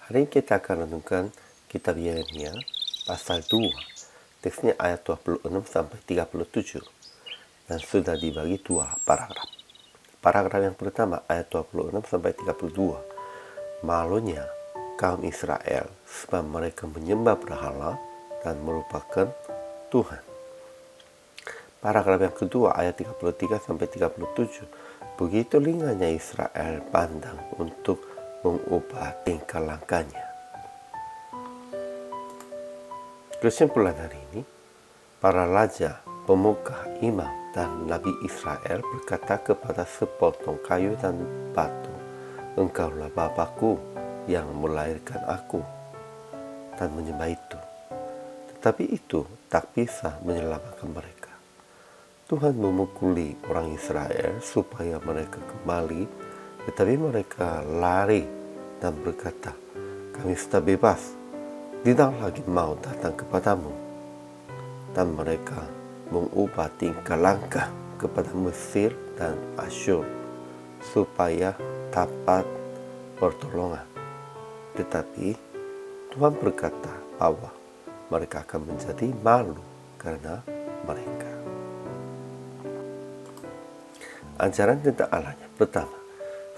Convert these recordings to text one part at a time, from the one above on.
Hari ini kita akan renungkan kitab Yeremia pasal 2. Teksnya ayat 26 sampai 37. Dan sudah dibagi dua paragraf. Paragraf yang pertama ayat 26 sampai 32. Malunya kaum Israel sebab mereka menyembah berhala dan melupakan Tuhan. Paragraf yang kedua ayat 33 sampai 37. Begitu linganya Israel pandang untuk mengubah tingkah lakunya. Kesimpulan hari ini, para raja, pemuka, imam, dan nabi Israel berkata kepada sepotong kayu dan batu, "Engkaulah Bapakku yang melahirkan aku," dan menyembah itu. Tetapi itu tak bisa menyelamatkan mereka. Tuhan memukuli orang Israel supaya mereka kembali, tetapi mereka lari dan berkata, "Kami sudah bebas, tidak lagi mau datang kepadamu." Dan mereka mengubah tingkah langkah kepada Mesir dan Asyur supaya dapat pertolongan. Tetapi Tuhan berkata bahwa mereka akan menjadi malu karena mereka. Ajaran tentang Allahnya. Pertama,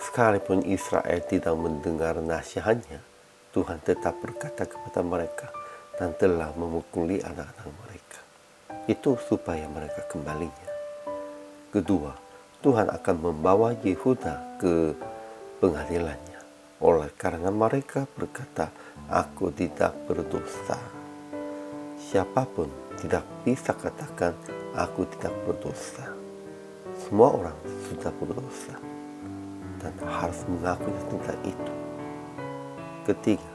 sekalipun Israel tidak mendengar nasihatnya, Tuhan tetap berkata kepada mereka dan telah memukuli anak-anak mereka. Itu supaya mereka kembalinya. Kedua, Tuhan akan membawa Yehuda ke pengadilannya. Oleh karena mereka berkata, "Aku tidak berdosa." Siapapun tidak bisa katakan, "Aku tidak berdosa." Semua orang sudah berdosa dan harus mengakui tentang itu. Ketiga,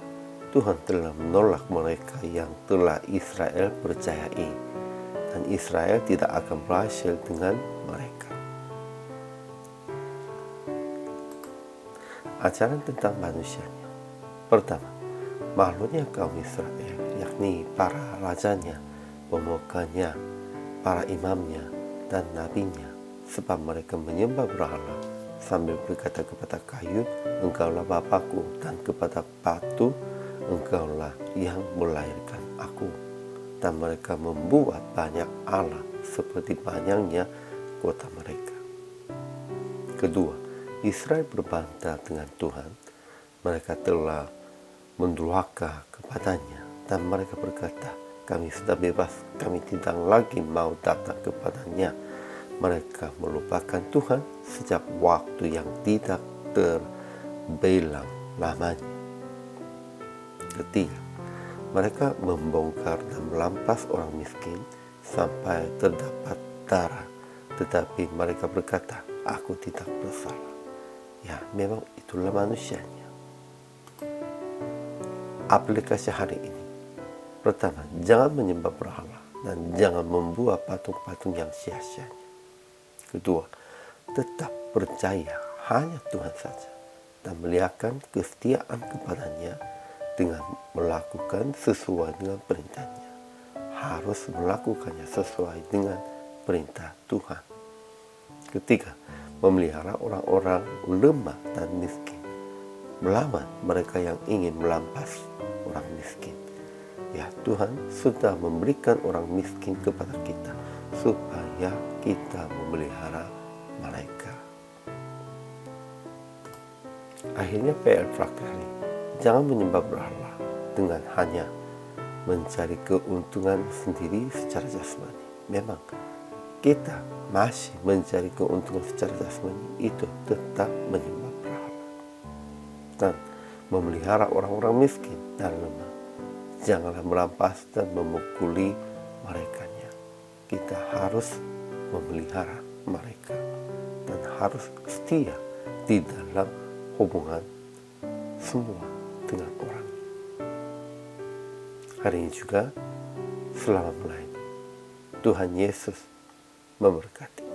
Tuhan telah menolak mereka yang telah Israel percayai, dan Israel tidak akan berhasil dengan mereka. Ajaran tentang manusianya. Pertama, makhluknya kaum Israel, yakni para rajanya, pemukanya, para imamnya, dan nabinya, sebab mereka menyembah berhala sambil berkata kepada kayu, "Engkaulah Bapakku," dan kepada batu, "Engkaulah yang melahirkan aku." Dan mereka membuat banyak allah seperti banyaknya kota mereka. Kedua, Israel berbantah dengan Tuhan. Mereka telah mendurhaka kepadanya dan mereka berkata, "Kami sudah bebas, kami tidak lagi mau datang kepadanya." Mereka melupakan Tuhan sejak waktu yang tidak terbilang lamanya. Ketiga, mereka membongkar dan melampas orang miskin sampai terdapat darah. Tetapi mereka berkata, "Aku tidak bersalah." Ya, memang itulah manusianya. Aplikasi hari ini. Pertama, jangan menyembah berhala dan jangan membuat patung-patung yang sia-sia. Kedua, tetap percaya hanya Tuhan saja dan melihatkan kesetiaan kepadanya dengan melakukan sesuai dengan perintahnya. Harus melakukannya sesuai dengan perintah Tuhan. Ketiga, memelihara orang-orang lemah dan miskin, melawan mereka yang ingin melampas orang miskin. Ya, Tuhan sudah memberikan orang miskin kepada kita supaya kita memelihara mereka. Akhirnya PR praktik ini, jangan menyembah berhala dengan hanya mencari keuntungan sendiri secara jasmani. Memang kita masih mencari keuntungan secara jasmani, itu tetap menyembah berhala dan memelihara orang-orang miskin dan lemah. Janganlah merampas dan memukuli mereka. Kita harus memelihara mereka dan harus setia di dalam hubungan semua dengan orang. Hari ini juga selamat melayani. Tuhan Yesus memberkati.